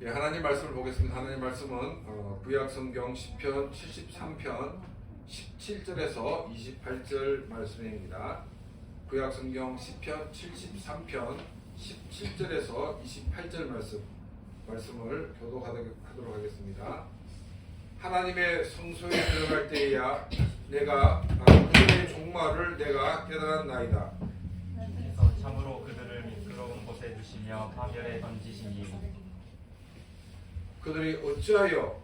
예, 하나님 말씀을 보겠습니다. 하나님 말씀은 구약 성경 시편 73편 17절에서 28절 말씀입니다. 구약 성경 시편 73편 17절에서 28절 말씀을 교독하도록 하겠습니다. 하나님의 성소에 들어갈 때에야 내가 그들의 종말을 내가 깨달았나이다. 그래서 참으로 그들을 미끄러운 곳에 두시며 파멸에 던지시니 그들이 어찌하여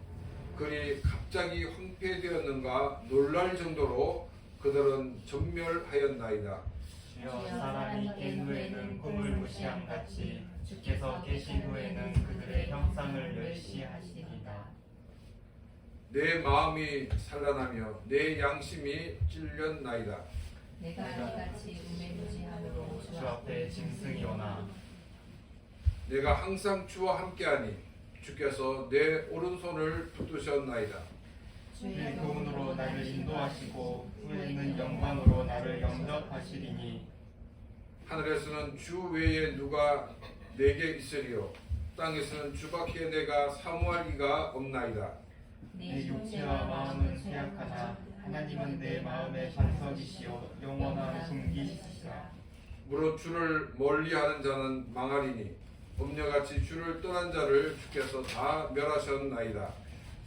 그리 갑자기 황폐되었는가 놀랄 정도로 그들은 전멸하였나이다. 주여 사람이 깬 후에는 꿈을 무시함 같이 주께서 계신 후에는 그들의 형상을 멸시하시리다. 내 마음이 산란하며 내 양심이 찔렸나이다. 내가 이같이 우매무지함으로 주 앞에 짐승이 오나 내가 항상 주와 함께하니 주께서 내 오른손을 붙드셨나이다. 주의 교훈으로 나를 인도하시고 후에는 영광으로 나를 영접하시리니 하늘에서는 주 외에 누가 내게 있으리요 땅에서는 주밖에 내가 사모할 이가 없나이다. 내 육체와 마음은 쇠약하나 하나님은 내 마음의 반석이시요 영원한 숨기시리라. 무릇 주를 멀리하는 자는 망하리니 엄녀같이 주를 떠난 자를 주께서 다 멸하셨나이다.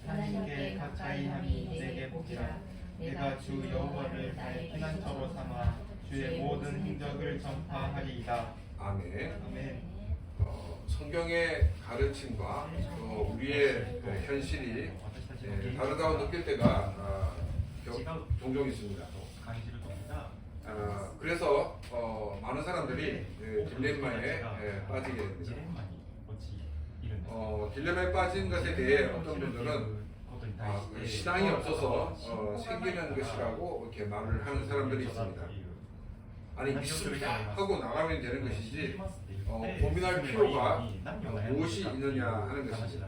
하나님께 가까이 함이 내게 복이라. 내가 주 여호와를 나의 피난처로 삼아 주의 모든 행적을 전파하리이다. 아멘. 아멘. 성경의 가르침과 우리의 현실이 다르다고 느낄 때가 종종 있습니다. 그래서 많은 사람들이 딜레마에 빠지게 됩니다. 딜레마에 빠진 것에 대해 어떤 분들은 신앙이 없어서 생기는 것이라고 이렇게 말을 하는 사람들이 있습니다. 아니 믿습니다 하고 나가면 되는 것이지 고민할 필요가 무엇이 있느냐 하는 것입니다.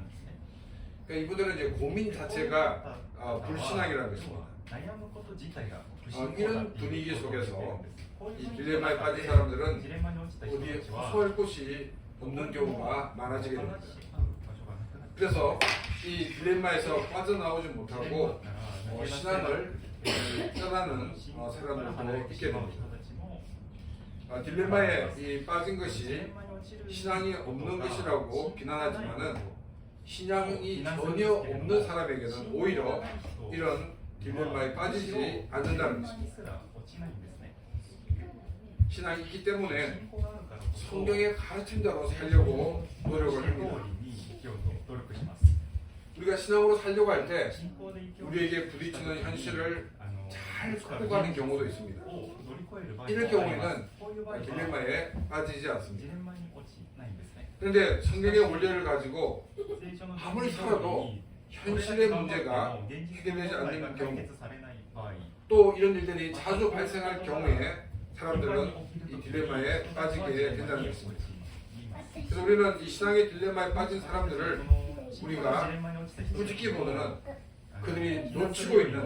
그러니까 이분들은 이제 고민 자체가 불신앙이라는 것입니다. 이런 분위기 속에서 이 딜레마에 빠진 사람들은 어디에 호소할 곳이 없는 경우가 많아지게 됩니다. 그래서 이 딜레마에서 빠져나오지 못하고 신앙을 떠나는 사람들도 있게 됩니다. 딜레마에 빠진 것이 신앙이 없는 것이라고 비난하지만은 신앙이 전혀 없는 사람에게는 오히려 이런 딜레마에 빠지지 않는다는 것입니다. 신앙이 있기 때문에 성경의 가르침대로 살려고 노력을 합니다. 우리가 신앙으로 살려고 할 때 우리에게 부딪히는 현실을 잘 극복하는 경우도 있습니다. 이럴 경우에는 딜레마에 빠지지 않습니다. 그런데 성경의 원리를 가지고 아무리 살아도 현실의 문제가 해결되지 않는 경우, 또 이런 일들이 자주 발생할 경우에 사람들은 이 딜레마에 빠지게 된다는 것입니다. 그래서 우리는 이 신앙의 딜레마에 빠진 사람들을 우리가 꾸짖기 보다는 그들이 놓치고 있는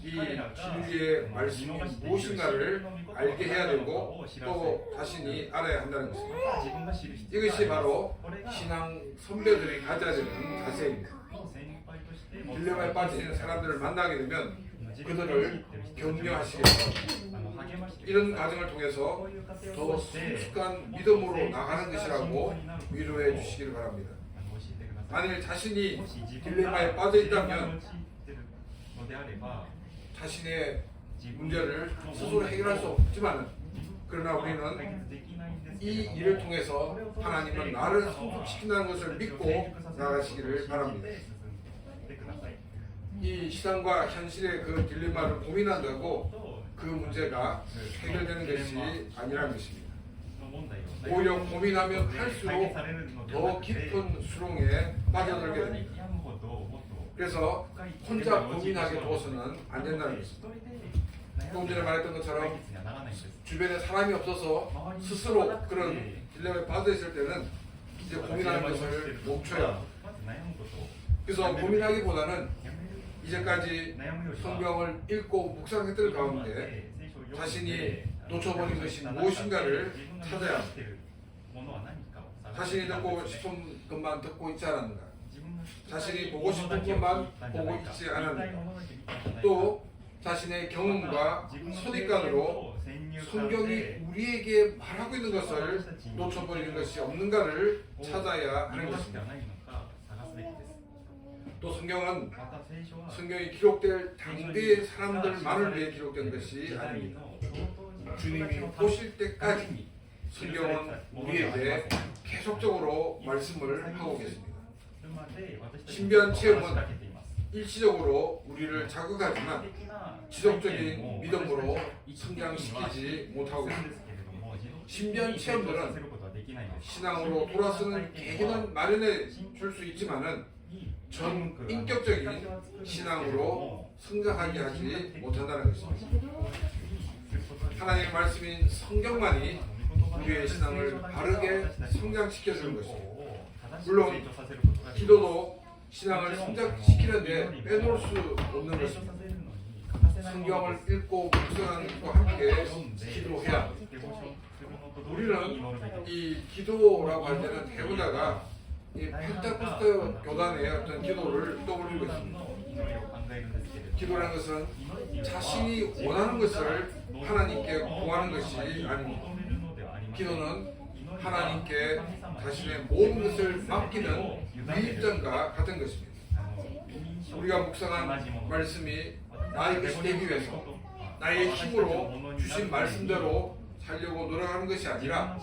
이 진리의 말씀이 무엇인가를 알게 해야 되고 또 자신이 알아야 한다는 것입니다. 이것이 바로 신앙 선배들이 가져야 되는 자세입니다. 딜레마에 빠진 사람들을 만나게 되면 그들을 격려하시겠고 이런 과정을 통해서 더 성숙한 믿음으로 나가는 것이라고 위로해 주시기를 바랍니다. 만일 자신이 딜레마에 빠져 있다면 자신의 문제를 스스로 해결할 수 없지만 그러나 우리는 이 일을 통해서 하나님은 나를 성숙시킨다는 것을 믿고 나가시기를 바랍니다. 이 신앙과 현실의 그 딜레마를 고민한다고 그 문제가 해결되는 것이 아니라는 것입니다. 오히려 고민하면 할수록 더 깊은 수렁에 빠져들게 됩니다. 그래서 혼자 고민하게 둬서는 안 된다는 것입니다. 조금 전에 말했던 것처럼 주변에 사람이 없어서 스스로 그런 딜레마에 빠져 있을 때는 이제 고민하는 것을 멈춰야 합니다. 그래서 고민하기보다는 이제까지 성경을 읽고 묵상했던 가운데 자신이 놓쳐버린 것이 무엇인가를 찾아야 합니다. 자신이 듣고 싶은 것만 듣고 있지 않았는가? 자신이 보고 싶은 것만 보고 있지 않았는가? 또 자신의 경험과 선입관으로 성경이 우리에게 말하고 있는 것을 놓쳐버리는 것이 없는가를 찾아야 하는 것입니다. 또 성경은 성경이 기록될 당대의 사람들만을 위해 기록된 것이 아닙니다. 주님이 오실 때까지 성경은 우리에게 계속적으로 말씀을 하고 계십니다. 신비한 체험은 일시적으로 우리를 자극하지만 지속적인 믿음으로 성장시키지 못하고 있습니다. 신비한 체험들은 신앙으로 돌아서는 계기는 마련해 줄 수 있지만은 전 인격적인 신앙으로 성장하게 하지 못한다는 것입니다. 하나님의 말씀인 성경만이 우리의 신앙을 바르게 성장시켜주는 것입니다. 물론 기도도 신앙을 성장시키는데 빼놓을 수 없는 것입니다. 성경을 읽고 묵상하는 것과 함께 기도해야 합니다. 우리는 이 기도라고 할 때는 대부다가 이 펜타코스트 교단의 어떤 기도를 떠올리고 있습니다. 기도라는 것은 자신이 원하는 것을 하나님께 구하는 것이 아닙니다. 기도는 하나님께 자신의 모든 것을 맡기는 위입장과 같은 것입니다. 우리가 묵상한 말씀이 나의 것이 되기 위해서 나의 힘으로 주신 말씀대로 살려고 노력하는 것이 아니라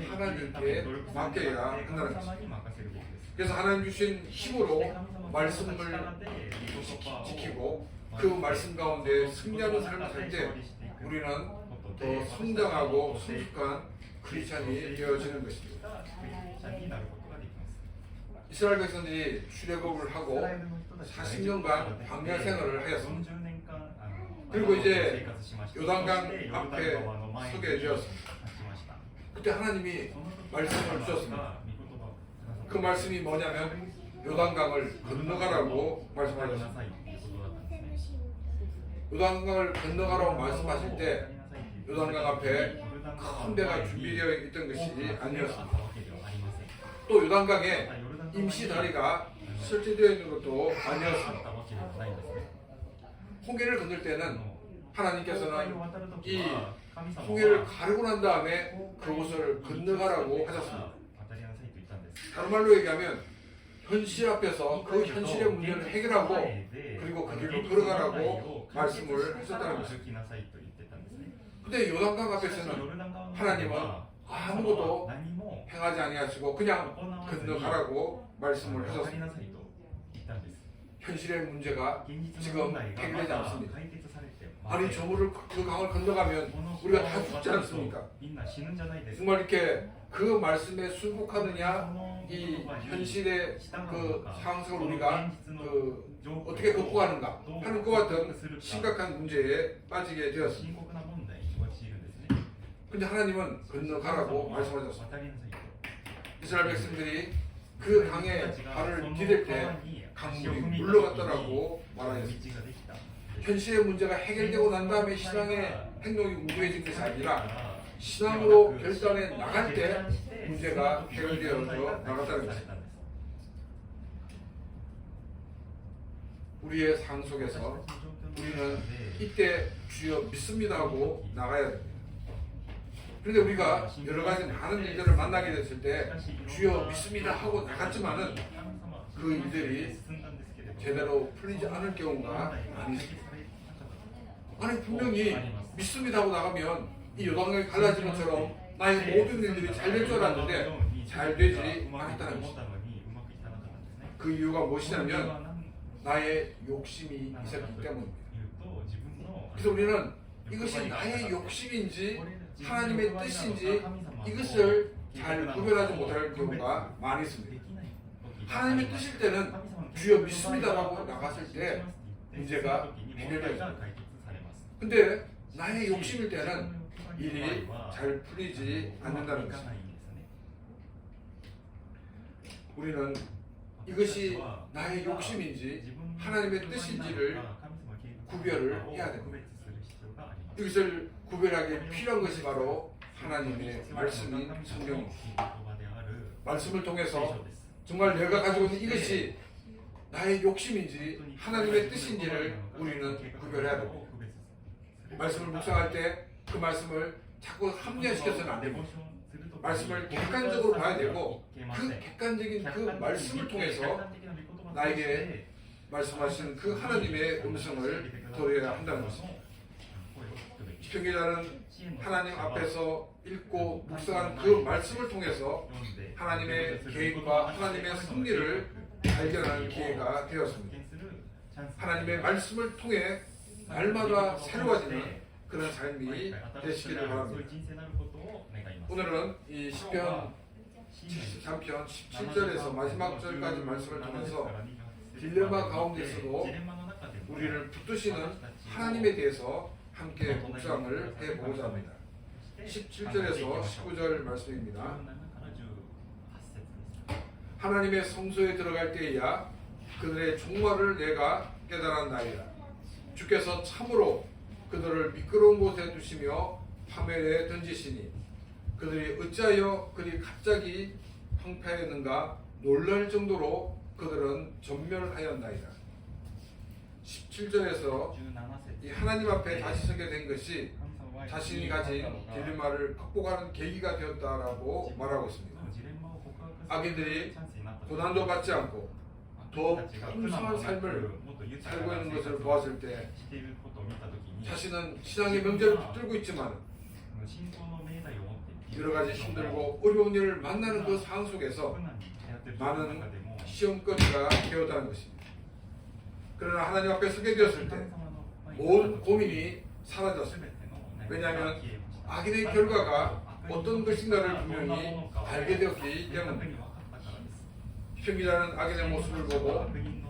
하나님께 맡겨야 한다는 것입니다. 그래서 하나님 주신 힘으로 말씀을 지키고 그 말씀 가운데 승리하는 삶을 살 때 우리는 더 성장하고 성숙한 크리스찬이 되어지는 것입니다. 이스라엘 백성들이 출애굽을 하고 40년간 광야 생활을 하였습니다. 그리고 이제 요단강 앞에 서게 되었습니다. 그때 하나님이 말씀을 주셨습니다. 그 말씀이 뭐냐면 요단강을 건너가라고 말씀하셨습니다. 요단강을 건너가라고 말씀하실 때 요단강 앞에 큰 배가 준비되어 있던 것이 아니었습니다. 또 요단강에 임시 다리가 설치되어 있는 것도 아니었습니다. 홍해를 건널 때는 하나님께서는 이 홍해를 가르고 난 다음에 그곳을 건너가라고 하셨습니다. 다른 말로 얘기하면 현실 앞에서 그 현실의 문제를 해결하고 그리고 그 길로 걸어가라고 말씀을 하셨다는 것입니다. 근데 요단강 앞에서는 하나님은 아무것도 행하지 아니하시고 그냥 건너가라고 말씀을 하셨습니다. 현실의 문제가 지금 해결되지 않습니다. 아니 저물을 그 강을 건너가면 우리가 다 죽지 않습니까? 정말 이렇게 그 말씀에 순복하느냐 이 현실의 그 상황을 우리가 어떻게 극복하는가 하는 것 같은 심각한 문제에 빠지게 되었습니다. 근데 하나님은 건너가라고 말씀하셨습니다. 이스라엘 백성들이 그 강에 발을 디딜 때 강물이 물러갔다라고 말하였습니다. 현실의 문제가 해결되고 난 다음에 신앙의 행동이 우회해진 것이 아니라 신앙으로 결단해 나갈 때 문제가 해결되어서 나갔다는 것입니다. 우리의 삶 속에서 우리는 이때 주여 믿습니다 하고 나가야 됩니다. 그런데 우리가 여러 가지 많은 일들을 만나게 됐을 때 주여 믿습니다 하고 나갔지만은 그 일들이 제대로 풀리지 않을 경우가 많이 있습니다. 아니 분명히 믿습니다 하고 나가면 이 요단강이 갈라진 것처럼 나의 모든 일들이 잘 될 줄 알았는데 잘 되지 않았다는 것입니다. 그 이유가 무엇이냐면 나의 욕심이 있었기 때문입니다. 그래서 우리는 이것이 나의 욕심인지 하나님의 뜻인지 이것을 잘 구별하지 못할 경우가 많이 있습니다. 하나님의 뜻일 때는 주여 믿습니다라고 나갔을 때 문제가 해결됩니다. 근데 나의 욕심일 때는 일이 잘 풀리지 않는다는 것입니다. 우리는 이것이 나의 욕심인지 하나님의 뜻인지를 구별을 해야 됩니다. 이것을 구별하기 필요한 것이 바로 하나님의 말씀인 성경입니다. 말씀을 통해서 정말 내가 가지고 있는 이것이 나의 욕심인지 하나님의 뜻인지를 우리는 구별해야 됩니다. 말씀을 묵상할 때 그 말씀을 자꾸 합리화시켜서는 안 됩니다. 말씀을 객관적으로 봐야 되고 그 객관적인 그 말씀을 통해서 나에게 말씀하신 그 하나님의 음성을 들어야 한다는 것입니다. 시편기자는 하나님 앞에서 읽고 묵상한 그 말씀을 통해서 하나님의 계획과 하나님의 섭리를 발견하는 기회가 되었습니다. 하나님의 말씀을 통해 날마다 새로워지는 그런 삶이 되시기를 바랍니다. 오늘은 이 시편 73편 17절에서 마지막 절까지 말씀을 통해서 딜레마 가운데서도 우리를 붙드시는 하나님에 대해서 함께 묵상을 해보고자 합니다. 17절에서 19절 말씀입니다. 하나님의 성소에 들어갈 때에야 그들의 종말을 내가 깨달았나이다. 주께서 참으로 그들을 미끄러운 곳에 두시며 파멸에 던지시니 그들이 어찌하여 그리 갑자기 황폐했는가 놀랄 정도로 그들은 전멸하였나이다. 17절에서 이 하나님 앞에 다시 서게 된 것이 자신이 가진 딜레마를 극복하는 계기가 되었다라고 말하고 있습니다. 악인들이 고난도 받지 않고 더 풍성한 삶을 살고 있는 것을 보았을 때 자신은 신앙의 명제를 붙들고 있지만 여러 가지 힘들고 어려운 일을 만나는 그 상황 속에서 많은 시험거리가 되었다는 것입니다. 그러나 하나님 앞에 서게 되었을 때 모든 고민이 사라졌습니다. 왜냐하면 악인의 결과가 어떤 것인가를 분명히 알게 되었기 때문입니다. 시편기자는 악인의 모습을 보고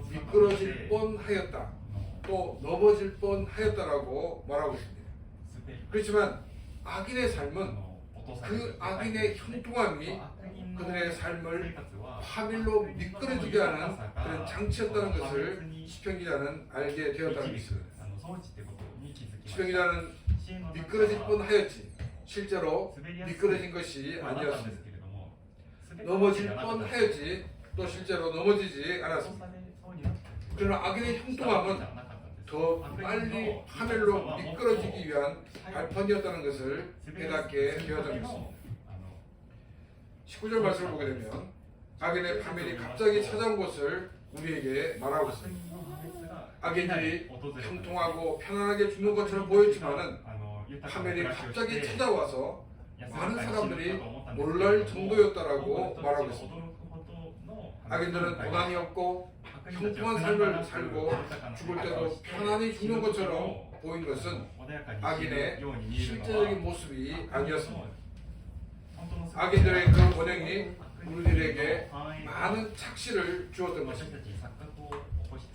미끄러질 뻔하였다, 또 넘어질 뻔하였다라고 말하고 있습니다. 그렇지만 악인의 삶은 그 악인의 형통함이 그들의 삶을 파멸로 미끄러지게 하는 그런 장치였다는 것을 시편기자는 알게 되었다는 것입니다. 시편기자는 미끄러질 뻔하였지 실제로 미끄러진 것이 아니었습니다. 넘어질 뻔하였지 또 실제로 넘어지지 않았습니다. 그러나 악인의 형통함은 더 빨리 파멸로 미끄러지기 위한 발판이었다는 것을 깨닫게 되었다는 것입니다. 19절 말씀을 보게 되면 악인의 파멸이 갑자기 찾아온 것을 우리에게 말하고 있습니다. 악인들이 형통하고 편안하게 죽는 것처럼 보였지만은 파멸이 갑자기 찾아와서 많은 사람들이 놀랄 정도였다라고 말하고 있습니다. 악인들은 고난이 없고 형통한 삶을 살고 죽을 때도 편안히 죽는 것처럼 보인 것은 악인의 실제적인 모습이 아니었습니다. 악인들의 그 원행이 우리들에게 많은 착시를 주었던 것입니다.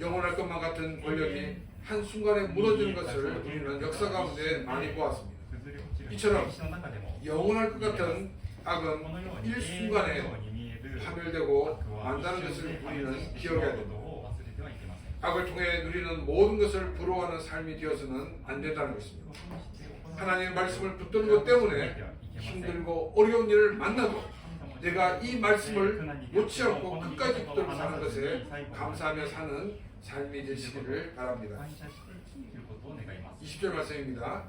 영원할 것만 같은 권력이 한순간에 무너지는 것을 우리는 역사 가운데 많이 보았습니다. 이처럼 영원할 것 같은 악은 일순간에 파멸되고 만다는 것을 우리는 기억해야 됩니다. 악을 통해 누리는 모든 것을 부러워하는 삶이 되어서는 안 된다는 것입니다. 하나님의 말씀을 붙드는 것 때문에 힘들고 어려운 일을 만나도 내가 이 말씀을 놓지 않고 끝까지 붙들고 사는 것에 감사하며 사는 삶이 되시기를 바랍니다. 20절 말씀입니다.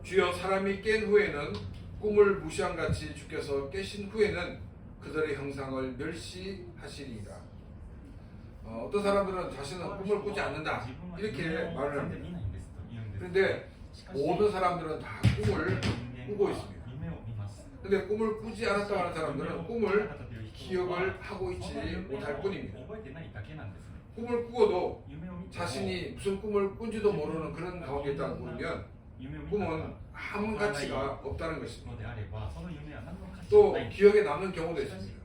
주여 사람이 깬 후에는 꿈을 무시한 같이 주께서 깨신 후에는 그들의 형상을 멸시하시리이다. 어떤 사람들은 자신은 꿈을 꾸지 않는다 이렇게 말을 합니다. 그런데 모든 사람들은 다 꿈을 꾸고 있습니다. 그런데 꿈을 꾸지 않았다고 하는 사람들은 꿈을 기억을 하고 있지 못할 뿐입니다. 꿈을 꾸어도 자신이 무슨 꿈을 꾼지도 모르는 그런 가운데 있다고 보면 꿈은 아무 가치가 없다는 것입니다. 또 기억에 남는 경우도 있습니다.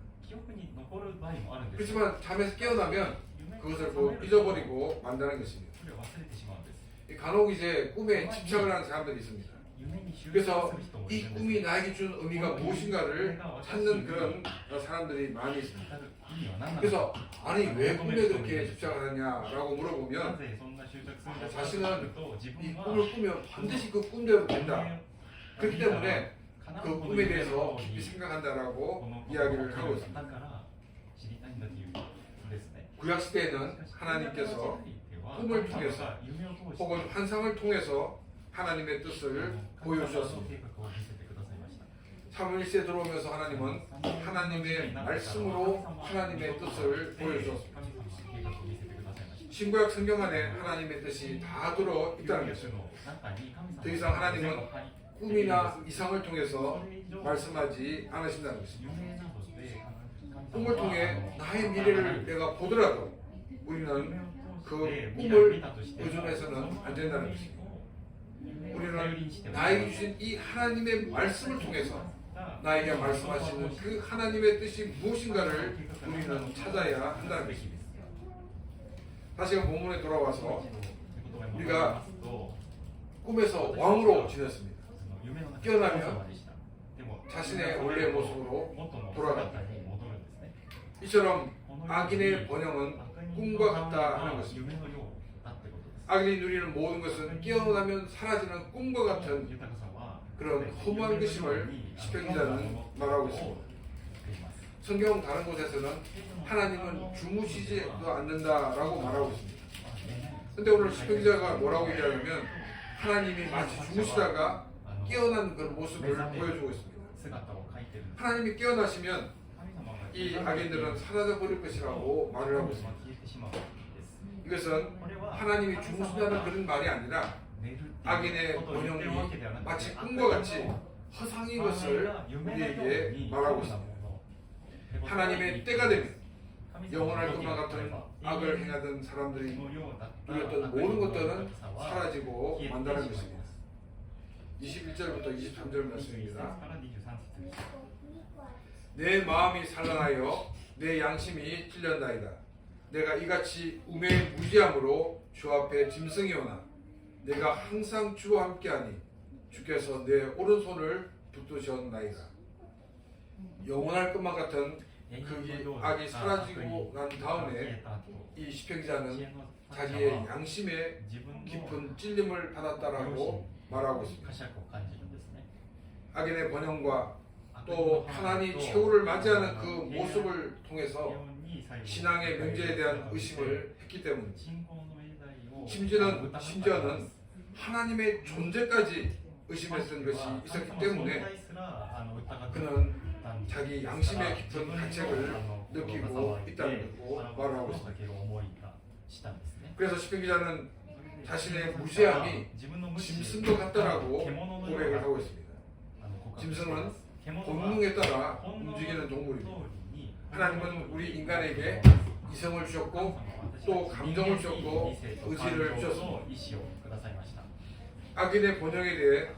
그렇지만 잠에서 깨어나면 그것을 잊어버리고 만다는 것입니다. 간혹 이제 꿈에 집착을 하는 사람들이 있습니다. 그래서 이 꿈이 나에게 준 의미가 무엇인가를 찾는 그런 사람들이 많이 있습니다. 그래서 아니 왜 꿈에 그렇게 집착을 하냐라고 물어보면 자신은 이 꿈을 꾸면 반드시 그 꿈대로 된다. 그렇기 때문에 그 꿈에 대해서 깊이 생각한다라고 이야기를 하고 있습니다. 구약 시대에는 하나님께서 꿈을 통해서 혹은 환상을 통해서 하나님의 뜻을 보여주셨습니다. 사무엘 시대에 들어오면서 하나님은 하나님의 말씀으로 하나님의 뜻을 보여주셨습니다. 신구약 성경 안에 하나님의 뜻이 다 들어 있다는 것입니다. 더 이상 하나님은 꿈이나 이상을 통해서 말씀하지 않으신다는 것입니다. 꿈을 통해 나의 미래를 내가 보더라도 우리는 그 꿈을 의존해서는 안 된다는 것입니다. 우리는 나에게 주신 이 하나님의 말씀을 통해서 나에게 말씀하시는 그 하나님의 뜻이 무엇인가를 우리는 찾아야 한다는 것입니다. 다시 본문에 돌아와서 우리가 꿈에서 왕으로 지냈습니다. 깨어나면 자신의 원래의 모습으로 돌아간다. 이처럼 악인의 번영은 꿈과 같다 하는 것입니다. 악인이 누리는 모든 것은 깨어나면 사라지는 꿈과 같은 그런 허무한 것임을 시편 기자는 말하고 있습니다. 성경 다른 곳에서는 하나님은 주무시지도 않는다라고 말하고 있습니다. 그런데 오늘 시편 기자가 뭐라고 얘기하냐면 하나님이 마치 주무시다가 깨어난 그런 모습을 보여주고 있습니다. 하나님이 깨어나시면 이 악인들은 사라져 버릴 것이라고 말을 하고 있습니다. 이것은 하나님이 주무신다는 그런 말이 아니라 악인의 번영이 마치 꿈과 같이 허상인 것을 우리에게 말하고 있습니다. 하나님의 때가 되면 영원할 것만 같은 악을 행하던 사람들이 누렸던 모든 것들은 사라지고 만다는 것입니다. 21절부터 23절 말씀입니다. 내 마음이 산란하여 내 양심이 찔렸나이다. 내가 이같이 우매에 무지함으로 주 앞에 짐승이 오나 내가 항상 주와 함께하니 주께서 내 오른손을 붙드셨나이다. 영원할 것만 같은 그 악이 사라지고 난 다음에 이 시편기자는 자기의 양심에 깊은 찔림을 받았다라고 말하고 있습니다. 악인의 번영과 또 하나님 최후를 맞이하는 그 모습을 통해서 신앙의 명제에 대한 의심을 했기 때문에 심지어는 하나님의 존재까지 의심했던 것이 있었기 때문에 그는 자기 양심의 깊은 가책을 느끼고 있다는 것고 말하고 있습니다. 그래서 시편 기자는 자신의 무죄함이 짐승도 같다라고 고백을 하고 있습니다. 짐승은 본능에 따라 움직이는 동물입니다. 하나님은 우리 인간에게 이성을 주셨고 또 감정을 주셨고 의지를 주셨습니다. 악인의 번영에 대해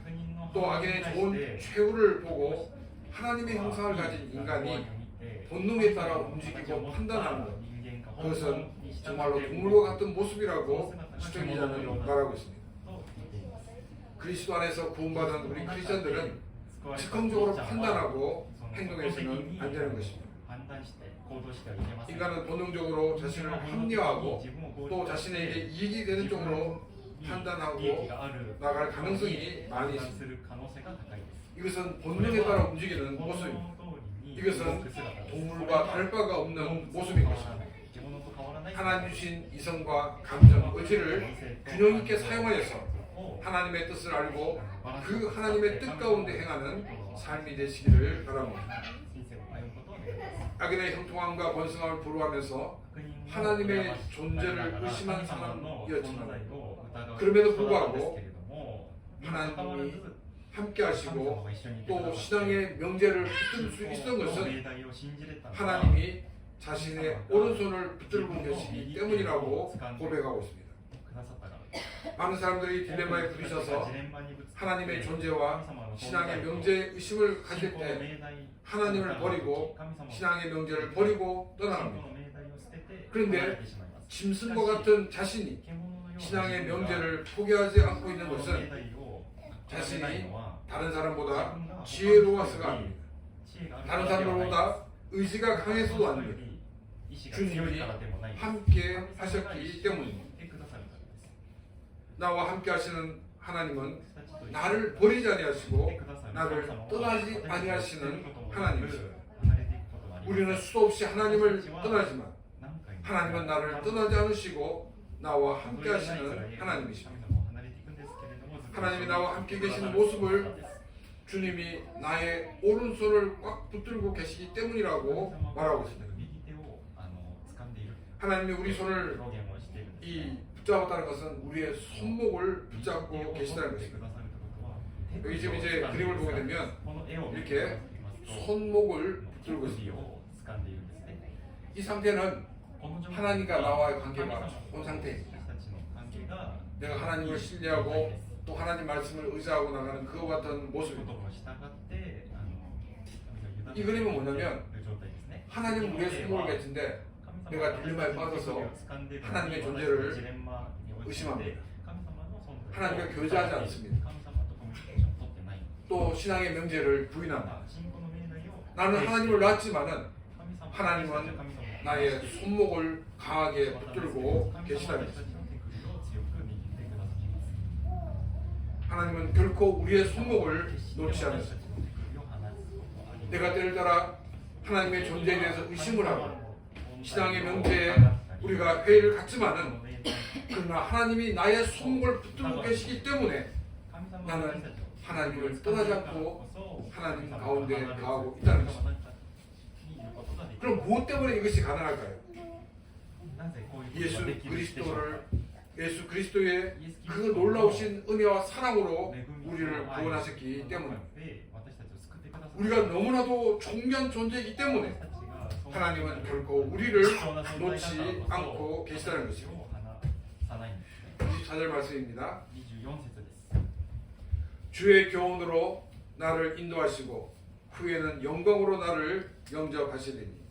또 악인의 좋은 최후를 보고 하나님의 형상을 가진 인간이 본능에 따라 움직이고 판단하는 것, 그것은 정말로 동물과 같은 모습이라고 시편 기자는 말하고 있습니다. 그리스도 안에서 구원받은 우리 크리스천들은 즉흥적으로 판단하고 행동해서는 안 되는 것입니다. 인간은 본능적으로 자신을 합리화하고 또 자신에게 이익이 되는 쪽으로 판단하고 나갈 가능성이 많이 있습니다. 이것은 본능에 따라 움직이는 모습입니다. 이것은 동물과 다를 바가 없는 모습인 것입니다. 하나님 주신 이성과 감정, 의지를 균형 있게 사용하여서 하나님의 뜻을 알고 그 하나님의 뜻 가운데 행하는 삶이 되시기를 바랍니다. 악인의 형통함과 번성함을 부러워하면서 하나님의 존재를 의심한 사람이었지만 그럼에도 불구하고 하나님이 함께 하시고 또 신앙의 명제를 붙들 수 있었던 것은 하나님이 자신의 오른손을 붙들고 계시기 때문이라고 고백하고 있습니다. 많은 사람들이 딜레마에 부딪혀서 하나님의 존재와 신앙의 명제에 의심을 가질 때 하나님을 버리고 신앙의 명제를 버리고 떠나갑니다. 그런데 짐승과 같은 자신이 신앙의 명제를 포기하지 않고 있는 것은 자신이 다른 사람보다 지혜로워서가 아닙니다. 다른 사람들보다 의지가 강해서도 아닙니다. 주님이 함께 하셨기 때문입니다. 나와 함께 하시는 하나님은 나를 버리지 아니하시고 나를 떠나지 아니하시는 하나님이십니다. 우리는 수도 없이 하나님을 떠나지만 하나님은 나를 떠나지 않으시고 나와 함께 하시는 하나님이십니다. 하나님이 나와 함께 계시는 모습을 주님이 나의 오른손을 꽉 붙들고 계시기 때문이라고 말하고 있습니다. 하나님이 우리 손을 붙잡았다는 것은 우리의 손목을 붙잡고 계시다는 것입니다. 여기 지금 이제 그림을 보게 되면 이렇게 손목을 붙들고 있습니다. 이 상태는 하나님과 나와의 관계가 좋은 상태입니다. 내가 하나님을 신뢰하고 또 하나님 말씀을 의지하고 나가는 그와 같은 모습입니다. 이 그림은 뭐냐면 하나님은 우리의 손목을 겠는데 내가 딜레마에 빠져서 하나님의 존재를 의심합니다. 하나님과 교제하지 않습니다. 또 신앙의 명제를 부인합니다. 나는 하나님을 낳았지만은 하나님은 나의 손목을 강하게 붙들고 계시다는 것입니다. 하나님은 결코 우리의 손목을 놓지 않으십니다. 내가 때를 따라 하나님의 존재에 대해서 의심을 하고 신앙의 명제에 우리가 회의를 갖지만은 그러나 하나님이 나의 손목을 붙들고 계시기 때문에 나는 하나님을 떠나지 않고 하나님 가운데 거하고 있다는 것입니다. 그럼 무엇 때문에 이것이 가능할까요? 예수 그리스도의 그 놀라우신 은혜와 사랑으로 우리를 구원하셨기 때문입니다. 우리가 너무나도 존귀한 존재이기 때문에 하나님은 결코 우리를 놓지 않고 계시다는 것입니다. 24절 말씀입니다. 주의 교훈으로 나를 인도하시고 후에는 영광으로 나를 영접하시리니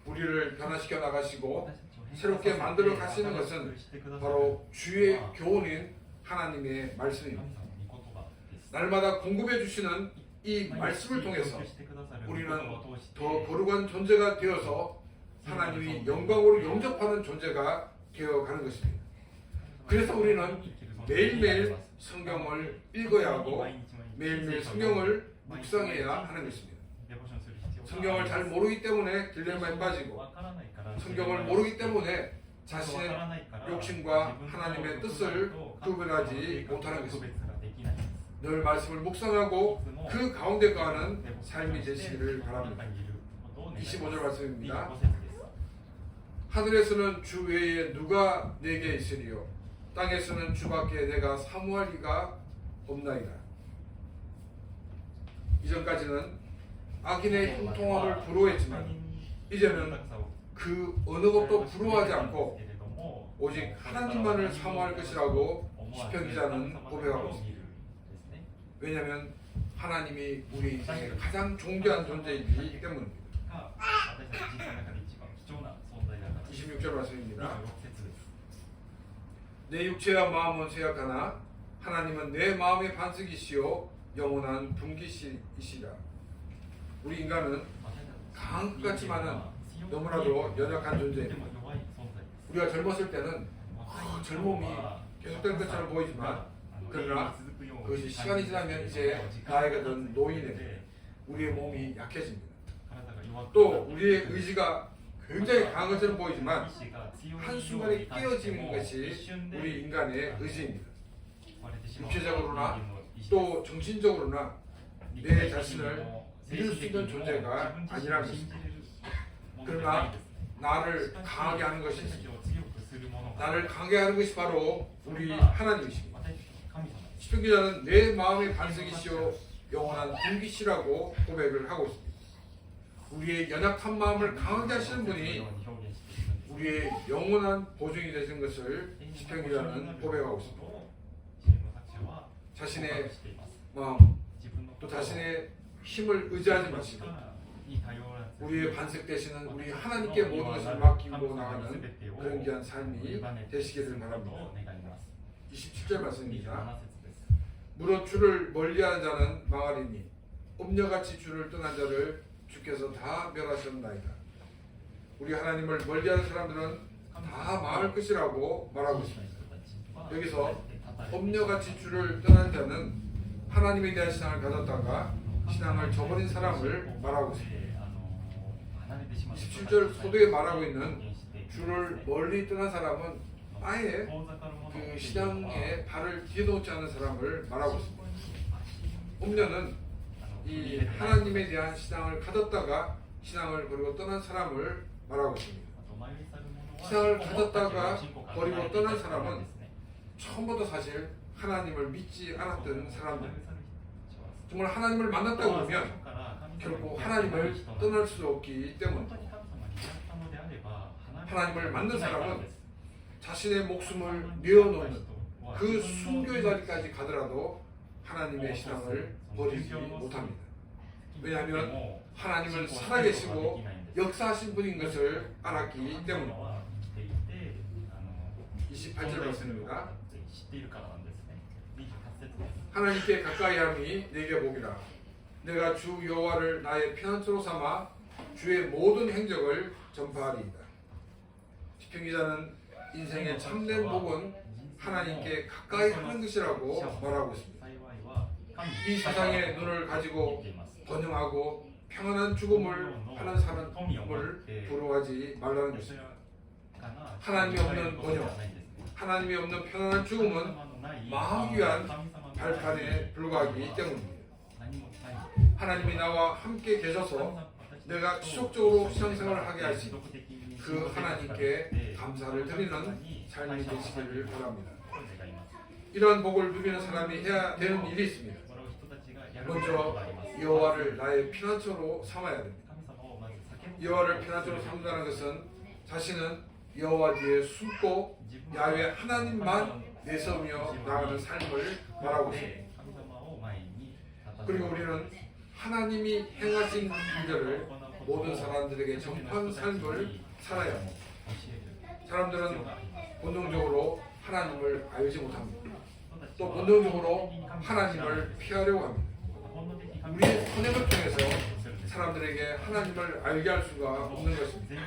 우리를 변화시켜 나가시고 새롭게 만들어 가시는 것은 바로 주의 교훈인 하나님의 말씀입니다. 날마다 공급해 주시는 이 말씀을 통해서 우리는 더 거룩한 존재가 되어서 하나님이 영광으로 영접하는 존재가 되어가는 것입니다. 그래서 우리는 매일매일 성경을 읽어야 하고 매일매일 성경을 묵상해야 하는 것입니다. 성경을 잘 모르기 때문에 딜레마에 빠지고 성경을 모르기 때문에 자신의 욕심과 하나님의 뜻을 구분하지 못하는 것입니다. 늘 말씀을 묵상하고 그 가운데 거하는 삶이 되시기를 바랍니다. 25절 말씀입니다. 하늘에서는 주 외에 누가 내게 있으리요 땅에서는 주밖에 내가 사모할 이가 없나이다. 이전까지는 악인의 형통함을 부러워했지만 이제는 그 어느 것도 부러워하지 않고 오직 하나님만을 사모할 것이라고 시편 기자는 고백하고 있습니다. 왜냐하면 하나님이 우리 인생의 가장 존귀한 존재이기 때문입니다. 26절 말씀입니다. 내 육체와 마음은 쇠약하나 하나님은 내 마음의 반석이시요 영원한 분기시이시라. 우리 인간은 강한 것 같지만은 너무나도 연약한 존재입니다. 우리가 젊었을 때는 젊음이 계속될 것처럼 보이지만 그러나 그것이 시간이 지나면 이제 나이가 든 노인에 우리의 몸이 약해집니다. 또 우리의 의지가 굉장히 강한 것처럼 보이지만 한순간에 깨어지는 것이 우리 인간의 의지입니다. 육체적으로나 또 정신적으로나 내 자신을 믿을 수 있는 존재가 아니라는 것입니다. 그러나 나를 강하게 하는 것이 나를 강하게 하는 것이 바로 우리 하나님이십니다. 시편 기자는 내 마음의 반석이시오 영원한 분기시라고 고백을 하고 있습니다. 우리의 연약한 마음을 강하게 하시는 분이 우리의 영원한 보증이 되신 것을 시편 기자는 고백하고 있습니다. 자신의 마음 또 자신의 힘을 의지하지 마시고 우리의 반석 되시는 우리 하나님께 모든 것을 맡기고 나가는 그런 귀한 삶이 되시기를 바랍니다. 27절 말씀입니다. 무릇 주를 멀리하는 자는 망하리니 음녀같이 주를 떠난 자를 주께서 다 멸하셨나이다. 우리 하나님을 멀리하는 사람들은 다 망할 것이라고 말하고 있습니다. 여기서 엄녀같이 주를 떠난 자는 하나님에 대한 신앙을 가졌다가 신앙을 저버린 사람을 말하고 있습니다. 27절 소도에 말하고 있는 주를 멀리 떠난 사람은 아예 그 신앙에 발을 디뎌놓지 않은 사람을 말하고 있습니다. 엄녀는 이 하나님에 대한 신앙을 가졌다가 신앙을 버리고 떠난 사람을 말하고 있습니다. 신앙을 가졌다가 버리고 떠난 사람은 처음부터 사실 하나님을 믿지 않았던 사람입니다. 정말 하나님을 만났다고 보면 결코 하나님을 떠날 수 없기 때문입니다. 하나님을 만난 사람은 자신의 목숨을 내어놓는 그 순교의 자리까지 가더라도 하나님의 신앙을 버리지 못합니다. 왜냐하면 하나님은 살아계시고 역사하신 분인 것을 알았기 때문입니다. 28절 말씀입니다. 하나님께 가까이함이 내게 복이라. 내가 주 여호와를 나의 피난처로 삼아 주의 모든 행적을 전파하리이다. 시편 기자는 인생의 참된 복은 하나님께 가까이 하는 것이라고 말하고 있습니다. 이 세상의 눈을 가지고 번영하고 평안한 죽음을 하는 사람을 부러워하지 말라는 것입니다. 하나님이 없는 번영, 하나님이 없는 편안한 죽음은 마음 위한 발판에 불과하기 때문입니다. 하나님이 나와 함께 계셔서 내가 지속적으로 신앙생활을 하게 하신 그 하나님께 감사를 드리는 삶이 되시기를 바랍니다. 이러한 복을 누리는 사람이 해야 되는 일이 있습니다. 먼저 여호와를 나의 피난처로 삼아야 됩니다. 여호와를 피난처로 삼는다는 것은 자신은 여호와 뒤에 숨고 야훼 하나님만 내세우며 나가는 삶을 말하고 있습니다. 그리고 우리는 하나님이 행하신 일들을 모든 사람들에게 전파하는 삶을 살아야 합니다. 사람들은 본능적으로 하나님을 알지 못합니다. 또 본능적으로 하나님을 피하려고 합니다. 우리의 선행을 통해서 사람들에게 하나님을 알게 할 수가 없는 것입니다.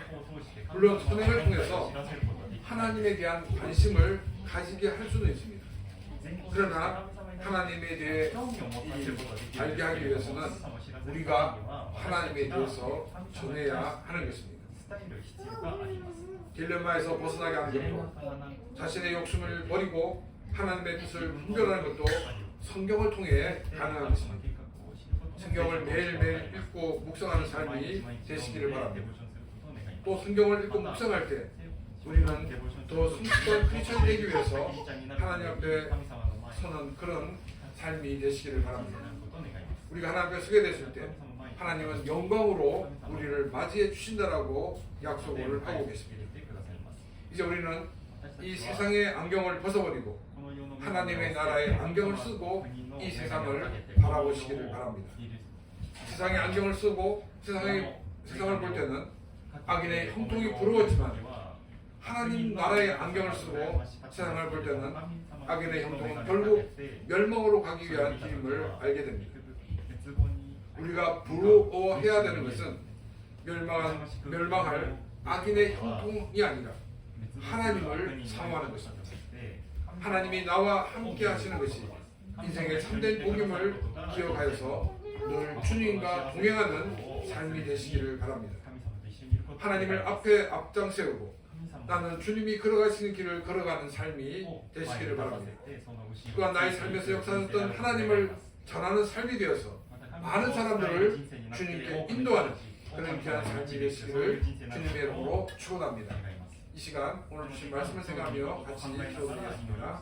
물론 선행을 통해서 하나님에 대한 관심을 가지게 할 수는 있습니다. 그러나 하나님에 대해 알게 하기 위해서는 우리가 하나님에 대해서 전해야 하는 것입니다. 딜레마에서 벗어나게 하는 것도 자신의 욕심을 버리고 하나님의 뜻을 분별하는 것도 성경을 통해 가능한 것입니다. 성경을 매일매일 읽고 묵상하는 삶이 되시기를 바랍니다. 또 성경을 읽고 묵상할 때 우리는 더 성숙한 크리스천이 되기 위해서 하나님 앞에 서는 그런 삶이 되시기를 바랍니다. 우리가 하나님 앞에 서게 됐을 때 하나님은 영광으로 우리를 맞이해 주신다라고 약속을 하고 계십니다. 이제 우리는 이 세상의 안경을 벗어버리고 하나님의 나라의 안경을 쓰고 이 세상을 바라보시기를 바랍니다. 세상의 안경을 쓰고 세상을 볼 때는 악인의 형통이 부러웠지만 하나님 나라의 안경을 쓰고 세상을 볼 때는 악인의 형통은 결국 멸망으로 가기 위한 길임을 알게 됩니다. 우리가 부러워해야 되는 것은 멸망할 악인의 형통이 아니라 하나님을 사모하는 것입니다. 하나님이 나와 함께 하시는 것이 인생의 참된 복임을 기억하여서 늘 주님과 동행하는 삶이 되시기를 바랍니다. 하나님을 앞에 앞장 세우고 나는 주님이 걸어가시는 길을 걸어가는 삶이 되시기를 바랍니다. 또한 나의 삶에서 역사하셨던 하나님을 전하는 삶이 되어서 많은 사람들을 주님께 인도하는 그런 귀한 삶이 되시기를 주님의 이름으로 축원합니다. 이 시간 오늘 주신 말씀을 생각하며 같이 기도드리겠습니다.